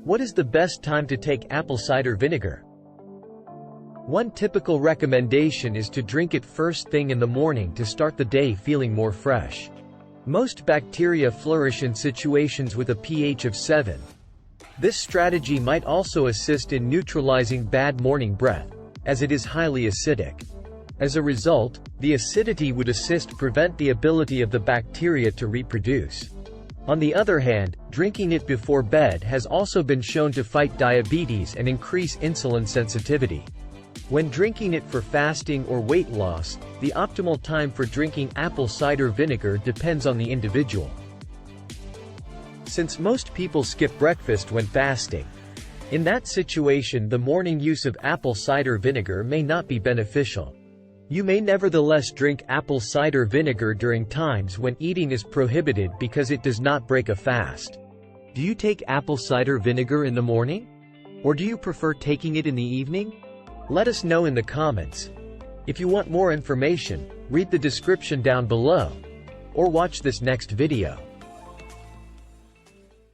What is the best time to take apple cider vinegar? One typical recommendation is to drink it first thing in the morning to start the day feeling more fresh. Most bacteria flourish in situations with a pH of 7. This strategy might also assist in neutralizing bad morning breath, as it is highly acidic. As a result, the acidity would prevent the ability of the bacteria to reproduce. On the other hand, drinking it before bed has also been shown to fight diabetes and increase insulin sensitivity. When drinking it for fasting or weight loss, the optimal time for drinking apple cider vinegar depends on the individual. Since most people skip breakfast when fasting, in that situation the morning use of apple cider vinegar may not be beneficial. You may nevertheless drink apple cider vinegar during times when eating is prohibited because it does not break a fast. Do you take apple cider vinegar in the morning? Or do you prefer taking it in the evening? Let us know in the comments. If you want more information, read the description down below, or watch this next video.